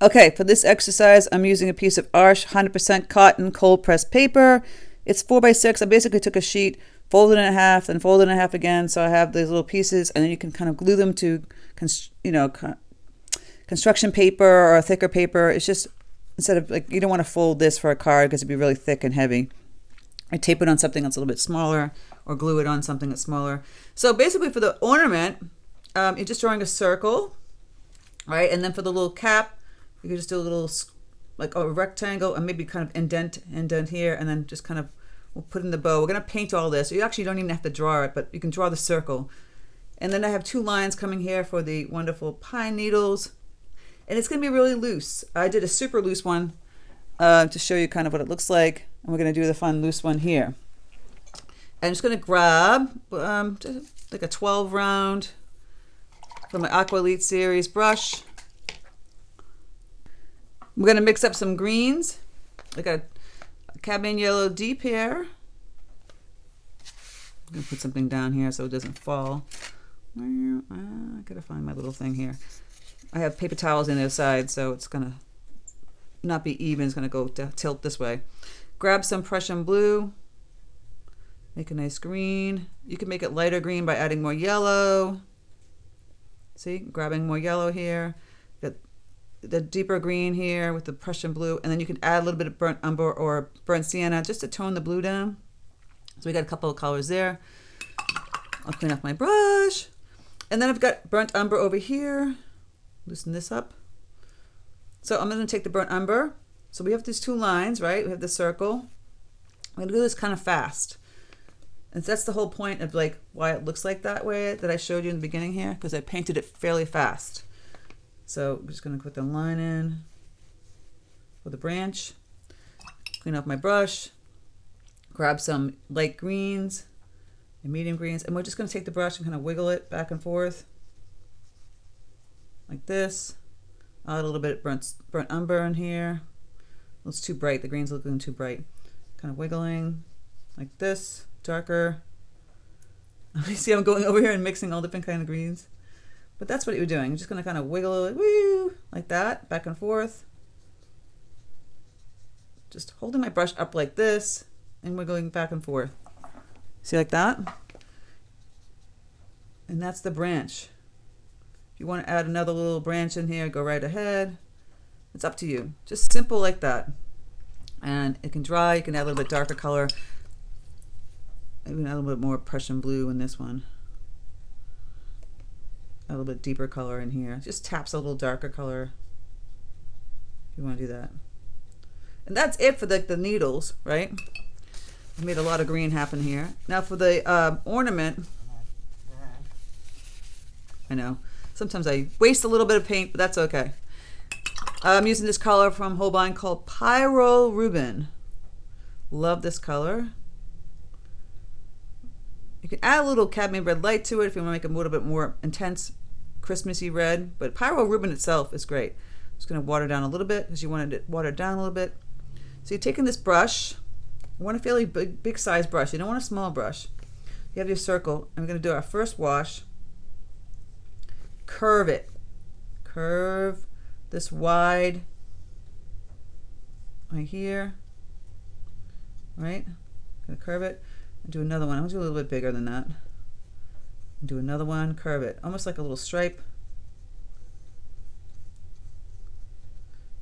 Okay, for this exercise, I'm using a piece of Arch 100% cotton cold pressed paper. It's 4x6. I basically took a sheet, folded it in half, then folded it in half again. So I have these little pieces, and then you can kind of glue them to, construction paper or a thicker paper. It's just, instead of like, you don't want to fold this for a card because it'd be really thick and heavy. I tape it on something that's a little bit smaller or glue it on something that's smaller. So basically for the ornament, you're just drawing a circle, right? And then for the little cap, you can just do a little, like a rectangle and maybe kind of indent here, and then just kind of, we'll put in the bow. We're gonna paint all this. So you actually don't even have to draw it, but you can draw the circle. And then I have 2 lines coming here for the wonderful pine needles. And it's gonna be really loose. I did a super loose one to show you kind of what it looks like. And we're gonna do the fun loose one here. I'm just gonna grab just like a 12 round from my Aqua Elite series brush. We're gonna mix up some greens. I got a cadmium yellow deep here. I'm gonna put something down here so it doesn't fall. I gotta find my little thing here. I have paper towels in the side, so it's gonna not be even. It's gonna go tilt this way. Grab some Prussian blue. Make a nice green. You can make it lighter green by adding more yellow. See, grabbing more yellow here. Got the deeper green here with the Prussian blue, and then you can add a little bit of burnt umber or burnt sienna just to tone the blue down. So we got a couple of colors there. I'll clean off my brush. And then I've got burnt umber over here. Loosen this up. So I'm going to take the burnt umber. So we have these 2 lines, right? We have the circle. I'm going to do this kind of fast. And that's the whole point of like why it looks like that way that I showed you in the beginning here, because I painted it fairly fast. So I'm just going to put the line in for the branch. Clean up my brush. Grab some light greens and medium greens, and we're just going to take the brush and kind of wiggle it back and forth like this. I'll add a little bit of burnt umber in here. It's too bright. The green's looking too bright. Kind of wiggling like this, darker. You see I'm going over here and mixing all different kind of greens. But that's what you're doing. You're just going to kind of wiggle it, woo, like that, back and forth. Just holding my brush up like this and wiggling back and forth. See, like that? And that's the branch. If you want to add another little branch in here, go right ahead. It's up to you. Just simple like that. And it can dry. You can add a little bit darker color. Maybe add a little bit more Prussian blue in this one. A little bit deeper color in here. Just taps a little darker color if you want to do that. And that's it for the needles, right? I made a lot of green happen here. Now for the ornament, I know sometimes I waste a little bit of paint, but that's okay. I'm using this color from Holbein called Pyrol Rubin. Love this color. You can add a little cadmium red light to it if you want to make it a little bit more intense, Christmassy red, but Pyrol Rubin itself is great. I'm just going to water down a little bit because you wanted it watered down a little bit. So you're taking this brush. You want a fairly big size brush. You don't want a small brush. You have your circle, and we're going to do our first wash. Curve it. Curve this wide right here. Right? Going to curve it and do another one. I'm going to do a little bit bigger than that. And do another one, curve it. Almost like a little stripe.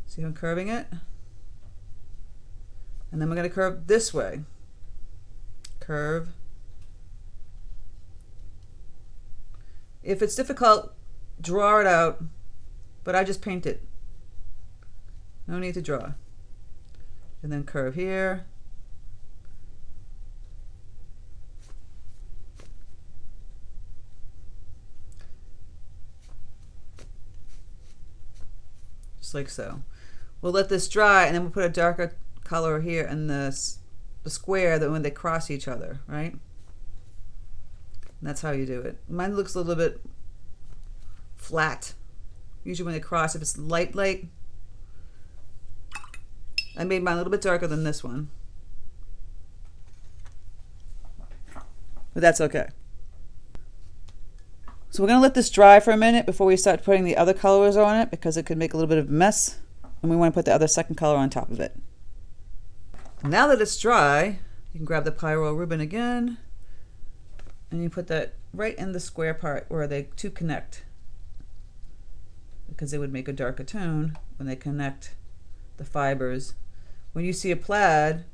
See how I'm curving it? And then we're going to curve this way. Curve. If it's difficult, draw it out, but I just paint it. No need to draw. And then curve here. Just like so. We'll let this dry, and then we'll put a darker color here in the square that when they cross each other, right? And that's how you do it. Mine looks a little bit flat. Usually when they cross, if it's light, I made mine a little bit darker than this one. But that's okay. So we're going to let this dry for a minute before we start putting the other colors on it, because it could make a little bit of a mess. And we want to put the other second color on top of it. Now that it's dry, you can grab the pyrol Rubin again, and you put that right in the square part where they two connect, because they would make a darker tone when they connect the fibers. When you see a plaid,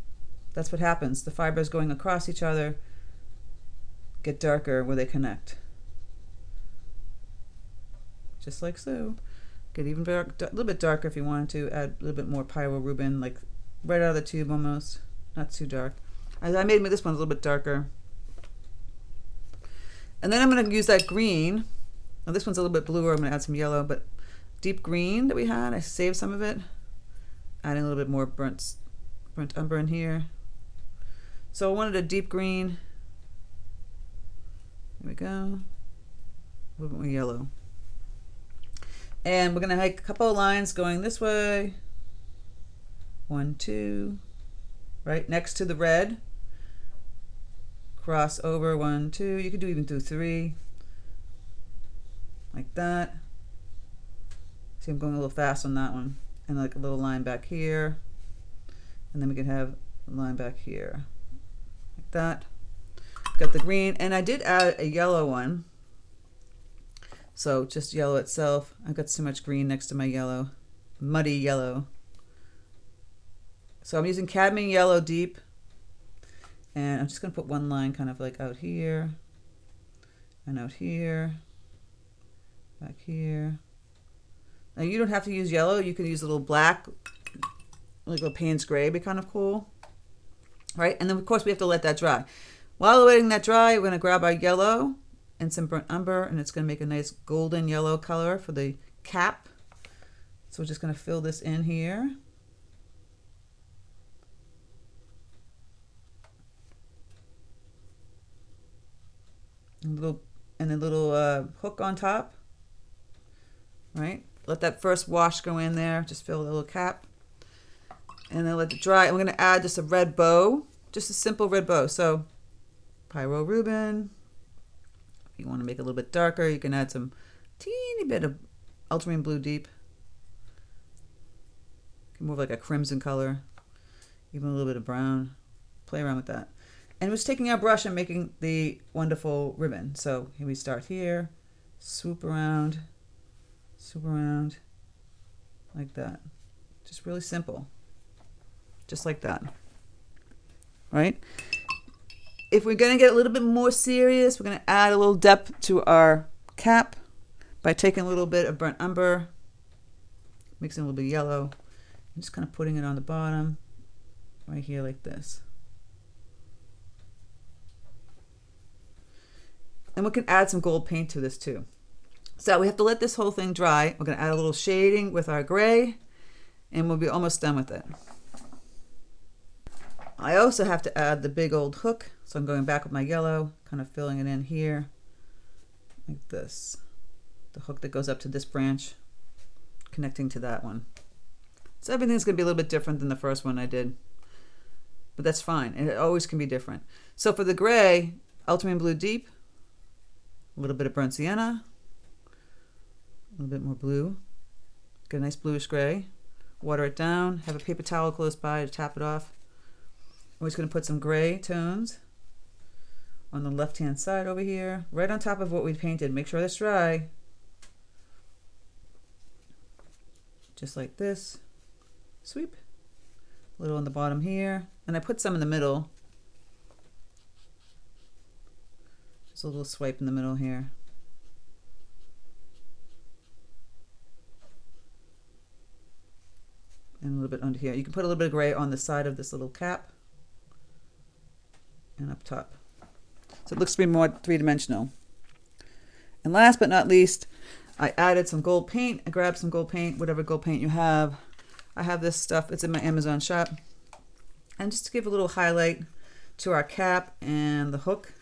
that's what happens. The fibers going across each other get darker where they connect. Just like so. Get even a little bit darker if you wanted to. Add a little bit more pyrol Rubin, like right out of the tube almost. Not too dark. I made this one a little bit darker. And then I'm going to use that green. Now this one's a little bit bluer. I'm going to add some yellow, but deep green that we had, I saved some of it. Adding a little bit more burnt umber in here. So I wanted a deep green. There we go. A little bit more yellow. And we're going to make a couple of lines going this way. 1, 2, right next to the red. Cross over 1, 2. You could even do 3, like that. See, I'm going a little fast on that one, and like a little line back here, and then we can have a line back here, like that. Got the green, and I did add a yellow one. So just yellow itself. I've got so much green next to my yellow, muddy yellow. So I'm using cadmium yellow deep. And I'm just going to put one line kind of like out here, and out here, back here. Now you don't have to use yellow. You can use a little black, like a Paynes gray, be kind of cool. Right? And then of course we have to let that dry. While we're letting that dry, we're going to grab our yellow and some burnt umber, and it's going to make a nice golden yellow color for the cap. So we're just going to fill this in here. And a little hook on top, right? Let that first wash go in there, just fill the little cap, and then let it dry. And we're going to add just a red bow, just a simple red bow. So pyrol Rubin. If you want to make it a little bit darker, you can add some teeny bit of ultramarine blue deep. More like a crimson color, even a little bit of brown. Play around with that. And we're just taking our brush and making the wonderful ribbon. So here we start here, swoop around, like that. Just really simple, just like that, right? If we're gonna get a little bit more serious, we're gonna add a little depth to our cap by taking a little bit of burnt umber, mixing a little bit of yellow, and just kind of putting it on the bottom, right here like this. And we can add some gold paint to this too. So we have to let this whole thing dry. We're going to add a little shading with our gray, and we'll be almost done with it. I also have to add the big old hook. So I'm going back with my yellow, kind of filling it in here, like this. The hook that goes up to this branch, connecting to that one. So everything's going to be a little bit different than the first one I did. But that's fine. It always can be different. So for the gray, ultramarine blue deep, a little bit of burnt sienna, a little bit more blue, get a nice bluish gray, water it down, have a paper towel close by to tap it off. We're just going to put some gray tones on the left hand side over here, right on top of what we painted. Make sure that's dry. Just like this. Sweep. A little on the bottom here, and I put some in the middle. Just a little swipe in the middle here. And a little bit under here. You can put a little bit of gray on the side of this little cap and up top. So it looks to be more three-dimensional. And last but not least, I added some gold paint. I grabbed some gold paint, whatever gold paint you have. I have this stuff, it's in my Amazon shop. And just to give a little highlight to our cap and the hook.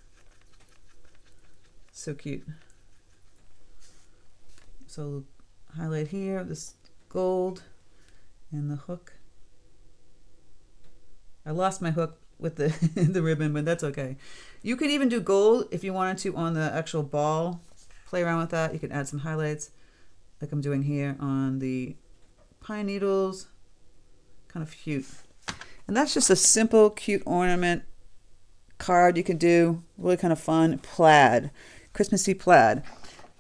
So cute. So highlight here, this gold and the hook. I lost my hook with the, the ribbon, but that's okay. You could even do gold if you wanted to on the actual ball. Play around with that. You can add some highlights like I'm doing here on the pine needles, kind of cute. And that's just a simple, cute ornament card you can do, really kind of fun, plaid, Christmassy plaid.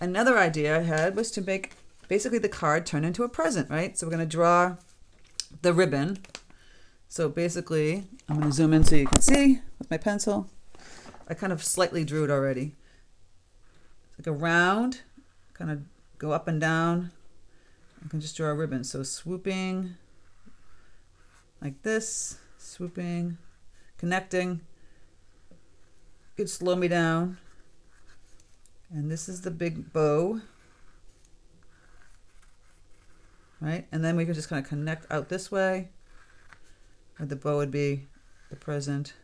Another idea I had was to make basically the card turn into a present, right? So we're going to draw the ribbon. So basically, I'm going to zoom in so you can see with my pencil. I kind of slightly drew it already. It's like a round, kind of go up and down. I can just draw a ribbon. So swooping like this, swooping, connecting. You could slow me down. And this is the big bow. Right? And then we can just kind of connect out this way. Or the bow would be the present.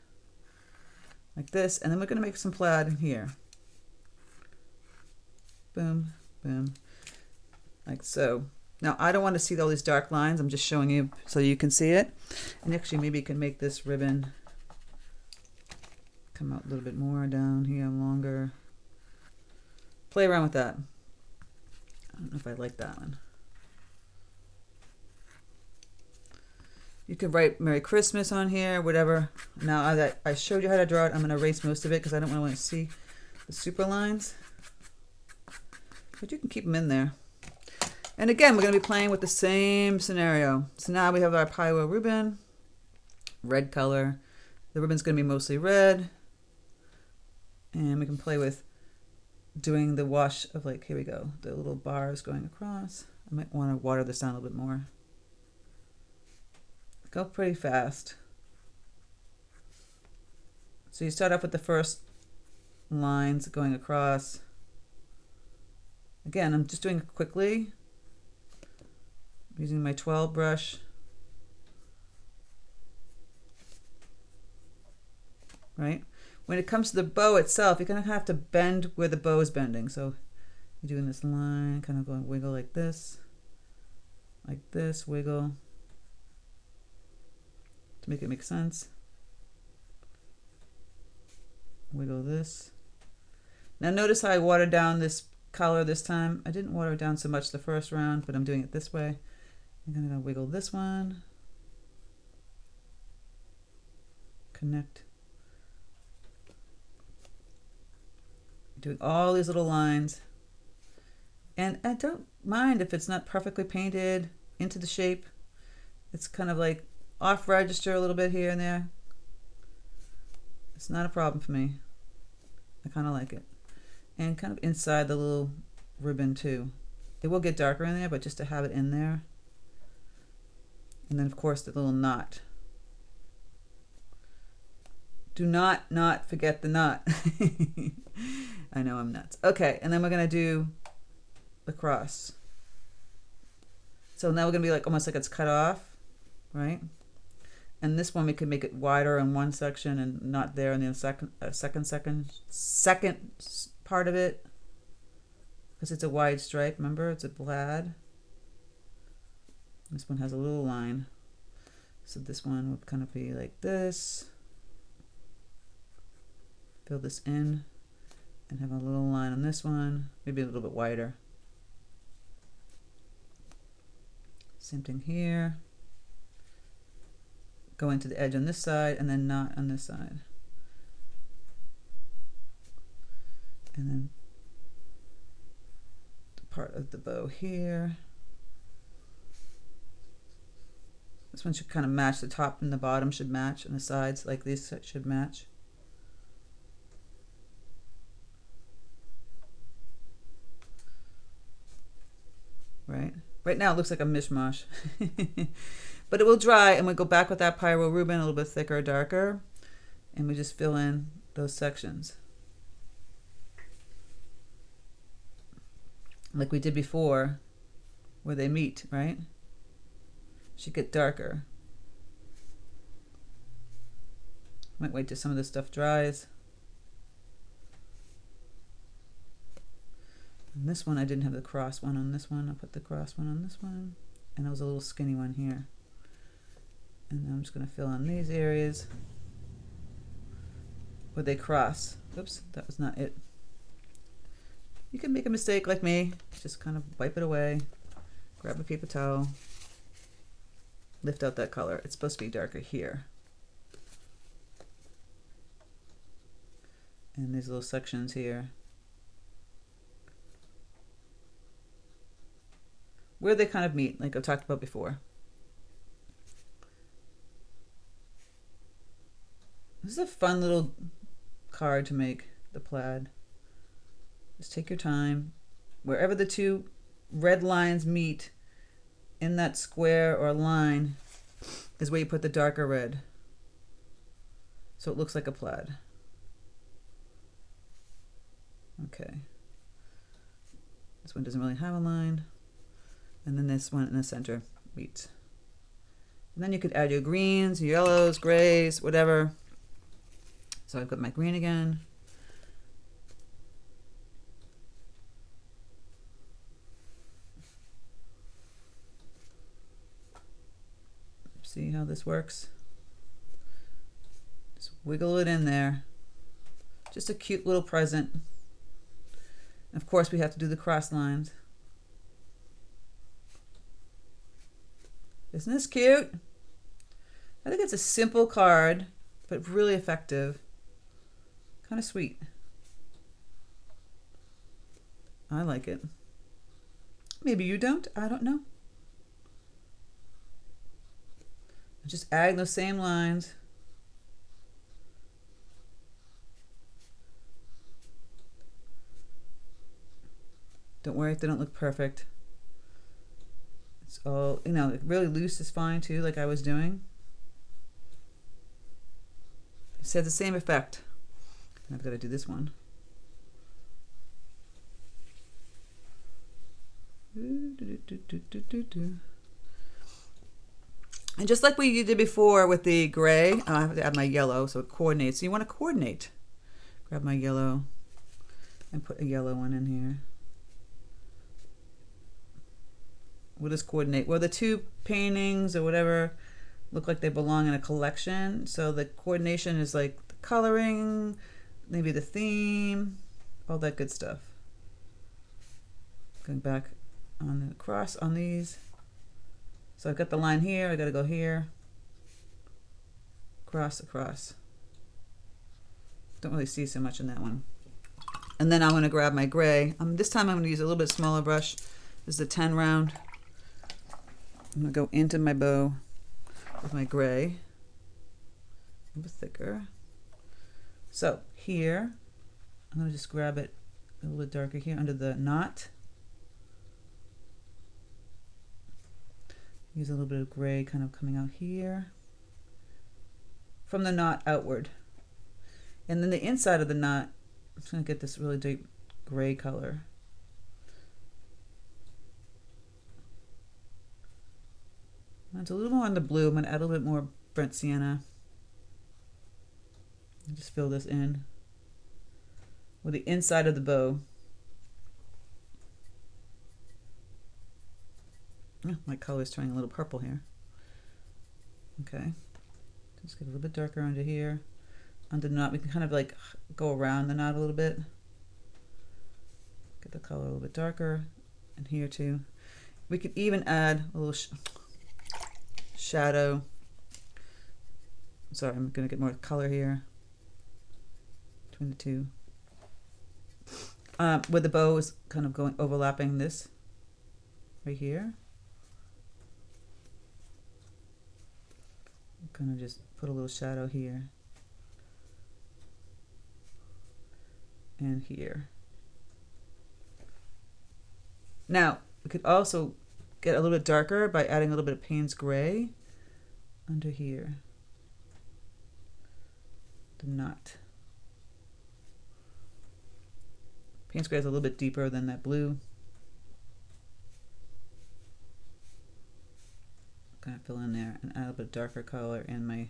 Like this. And then we're going to make some plaid in here. Boom, boom. Like so. Now, I don't want to see all these dark lines. I'm just showing you so you can see it. And actually, maybe you can make this ribbon come out a little bit more down here, longer. Play around with that. I don't know if I like that one. You could write Merry Christmas on here, whatever. Now that I showed you how to draw it, I'm going to erase most of it because I don't want to see the super lines. But you can keep them in there. And again, we're going to be playing with the same scenario. So now we have our pyrol Rubin, red color. The ribbon's going to be mostly red. And we can play with doing the wash of, like, here we go, the little bars going across. I might want to water this down a little bit more. Go pretty fast. So you start off with the first lines going across. Again, I'm just doing it quickly. Using my 12 brush. Right? When it comes to the bow itself, you're going to have to bend where the bow is bending. So you're doing this line, kind of going wiggle like this, wiggle, to make it make sense. Wiggle this. Now notice how I watered down this color this time. I didn't water it down so much the first round, but I'm doing it this way. I'm going to wiggle this one. Connect. Doing all these little lines. And I don't mind if it's not perfectly painted into the shape. It's kind of like off register a little bit here and there. It's not a problem for me. I kind of like it. And kind of inside the little ribbon too. It will get darker in there, but just to have it in there. And then of course the little knot. Do not forget the knot. I know I'm nuts. Okay, and then we're going to do the cross. So now we're going to be like almost like it's cut off, right? And this one we can make it wider in one section and not there in the second part of it, because it's a wide stripe. Remember, it's a plaid. This one has a little line, so this one would kind of be like this. Fill this in and have a little line on this one, maybe a little bit wider. Same thing here. Go into the edge on this side and then not on this side. And then the part of the bow here. This one should kind of match. The top and the bottom should match, and the sides like these should match. Right? Right now it looks like a mishmash. But it will dry, and we go back with that pyrol Rubin a little bit thicker or darker, and we just fill in those sections. Like we did before, where they meet, right? Should get darker. Might wait till some of this stuff dries. And this one, I didn't have the cross one on this one. I'll put the cross one on this one. And there was a little skinny one here. And I'm just going to fill in these areas where they cross. Oops, that was not it. You can make a mistake like me. Just kind of wipe it away. Grab a paper towel. lift out that color. It's supposed to be darker here. And these little sections here, where they kind of meet, like I talked about before. This is a fun little card to make, the plaid. Just take your time. Wherever the two red lines meet in that square or line is where you put the darker red. So it looks like a plaid. Okay. This one doesn't really have a line. And then this one in the center meets. And then you could add your greens, yellows, grays, whatever. So I've got my green again. See how this works? Just wiggle it in there. Just a cute little present. Of course, we have to do the cross lines. Isn't this cute? I think it's a simple card, but really effective. Kind of sweet. I like it. Maybe you don't. I don't know. Just adding those same lines. Don't worry if they don't look perfect. It's all, you know, really loose is fine too, like I was doing. It has the same effect. And I've got to do this one. And just like we did before with the gray, I have to add my yellow so it coordinates. So you want to coordinate. Grab my yellow and put a yellow one in here. We'll just coordinate. Well, the two paintings or whatever look like they belong in a collection. So the coordination is like the coloring, maybe the theme, all that good stuff. Going back on the cross on these. So I've got the line here, I gotta go here, cross, across. Don't really see so much in that one. And then I'm gonna grab my gray. This time I'm gonna use a little bit smaller brush. This is the 10 round. I'm gonna go into my bow with my gray, a little bit thicker. So here, I'm gonna just grab it a little bit darker here under the knot. Use a little bit of gray kind of coming out here from the knot outward. And then the inside of the knot, I'm just going to get this really deep gray color. And it's a little more on the blue. I'm going to add a little bit more burnt sienna. And just fill this in with the inside of the bow. Oh, my color is turning a little purple here. Okay, just get a little bit darker under here. Under the knot, we can kind of like go around the knot a little bit. Get the color a little bit darker, and here too. We could even add a little shadow. Sorry, I'm gonna get more color here between the two. Where the bow is kind of going overlapping this right here. I'm gonna just put a little shadow here and here. Now we could also get a little bit darker by adding a little bit of Payne's gray under here. The knot. Payne's gray is a little bit deeper than that blue. Kind of fill in there and add a little bit darker color in my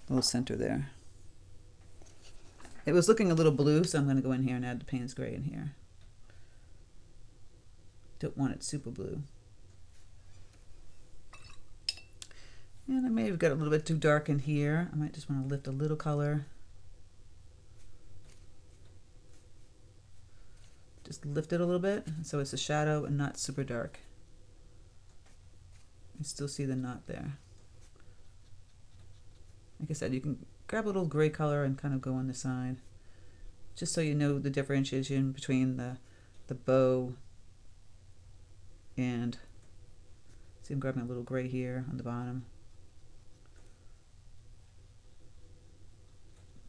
little center there. It was looking a little blue, so I'm going to go in here and add the Payne's gray in here. Don't want it super blue. And I may have got a little bit too dark in here. I might just want to lift a little color. Just lift it a little bit so it's a shadow and not super dark. You still see the knot there. Like I said, you can grab a little gray color and kind of go on the side, just so you know the differentiation between the bow and, see, I'm grabbing a little gray here on the bottom.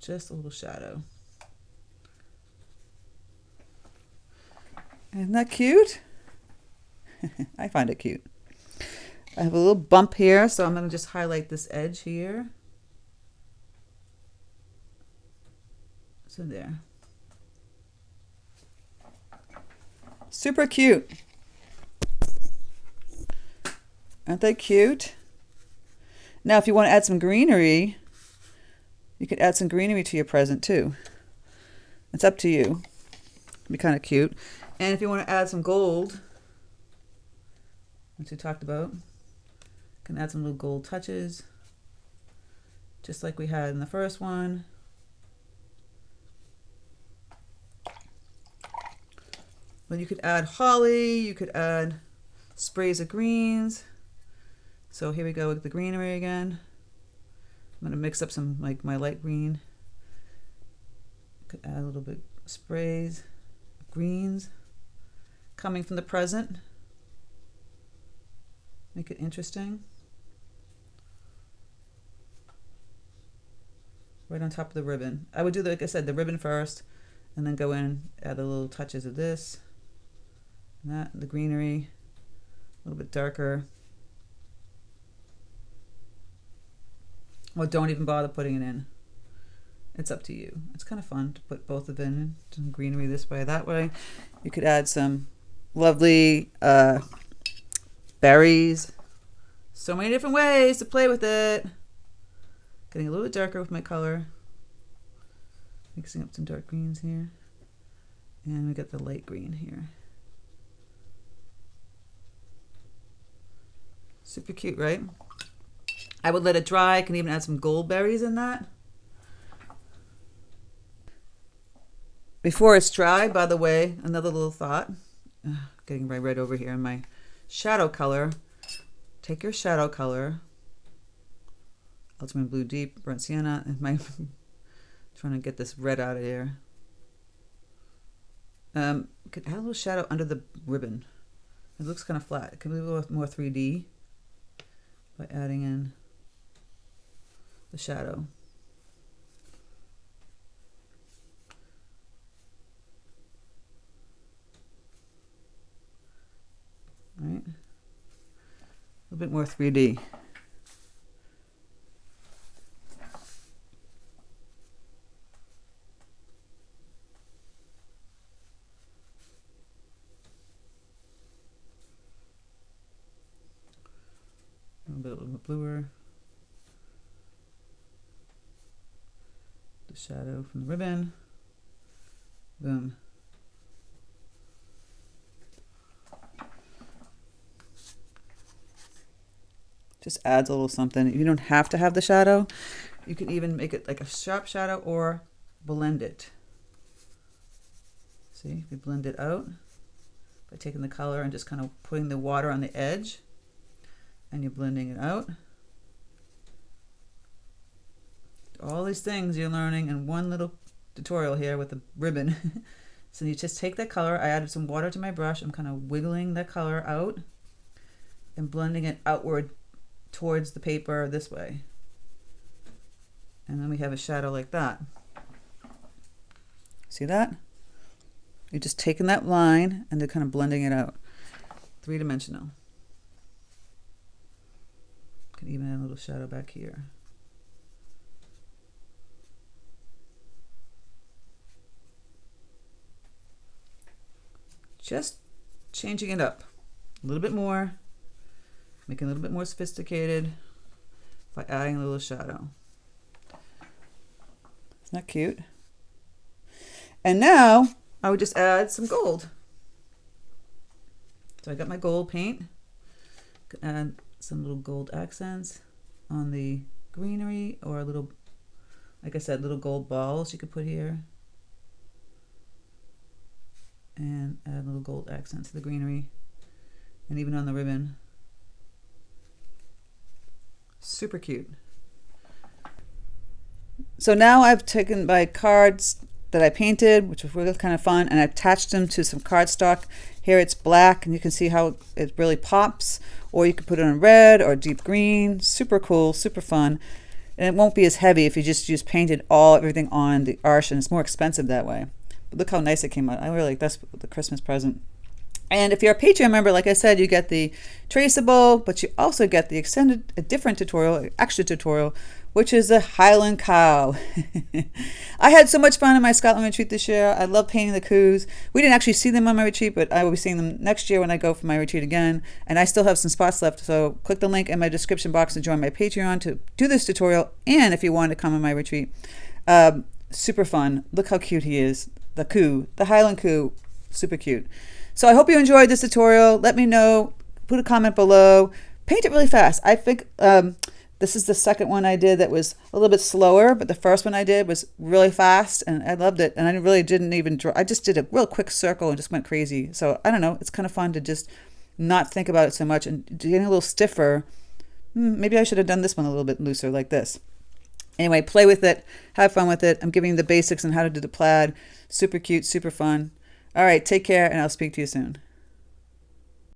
Just a little shadow. Isn't that cute? I find it cute. I have a little bump here, so I'm going to just highlight this edge here. So there. Super cute. Aren't they cute? Now, if you want to add some greenery, you could add some greenery to your present too. It's up to you. It'd be kind of cute. And if you want to add some gold, which we talked about, you can add some little gold touches, just like we had in the first one. But you could add holly, you could add sprays of greens. So here we go with the greenery again. I'm going to mix up some, like, my light green. Could add a little bit of sprays of greens coming from the present. Make it interesting. Right on top of the ribbon. I would do, like I said, the ribbon first, and then go in, add the little touches of this, and that, the greenery, a little bit darker. Or don't even bother putting it in. It's up to you. It's kind of fun to put both of them in, some greenery this way, that way. You could add some lovely berries. So many different ways to play with it. Getting a little bit darker with my color. Mixing up some dark greens here. And we got the light green here. Super cute, right? I would let it dry. I can even add some gold berries in that. Before it's dry, by the way, another little thought. Getting my red over here in my shadow color. Take your shadow color. Ultramarine blue deep, burnt sienna. And my trying to get this red out of here. Could add a little shadow under the ribbon. It looks kind of flat. It can be a little more 3D by adding in the shadow. Right? A little bit more 3D. A little bit bluer. The shadow from the ribbon. Boom. Just adds a little something. You don't have to have the shadow. You can even make it like a sharp shadow or blend it. See, we blend it out by taking the color and just kind of putting the water on the edge, and you're blending it out. All these things you're learning in one little tutorial here with the ribbon. So you just take that color. I added some water to my brush. I'm kind of wiggling that color out and blending it outward towards the paper this way. And then we have a shadow like that. See that? You're just taking that line and they're kind of blending it out. Three-dimensional. Can even add a little shadow back here. Just changing it up a little bit more, making it a little bit more sophisticated by adding a little shadow. Isn't that cute? And now I would just add some gold. So I got my gold paint. Could add some little gold accents on the greenery, or a little, like I said, little gold balls you could put here. And add little gold accents to the greenery, and even on the ribbon. Super cute. So now I've taken my cards that I painted, which was really kind of fun, and I attached them to some cardstock. Here it's black, and you can see how it really pops, or you can put it in red or deep green. Super cool, super fun. And it won't be as heavy if you just painted everything on the arch, and it's more expensive that way. But look how nice it came out. I really like that's the Christmas present. And if you're a Patreon member, like I said, you get the traceable, but you also get the a different tutorial, extra tutorial, which is the Highland cow. I had so much fun in my Scotland retreat this year. I love painting the coos. We didn't actually see them on my retreat, but I will be seeing them next year when I go for my retreat again. And I still have some spots left, so click the link in my description box to join my Patreon to do this tutorial. And if you want to come on my retreat, super fun. Look how cute he is. The coo, the Highland coo, super cute. So I hope you enjoyed this tutorial. Let me know. Put a comment below. Paint it really fast. I think this is the second one I did that was a little bit slower, but the first one I did was really fast, and I loved it. And I really didn't even draw. I just did a real quick circle and just went crazy. So I don't know. It's kind of fun to just not think about it so much and getting a little stiffer. Maybe I should have done this one a little bit looser like this. Anyway, play with it. Have fun with it. I'm giving you the basics on how to do the plaid. Super cute, super fun. All right, take care, and I'll speak to you soon.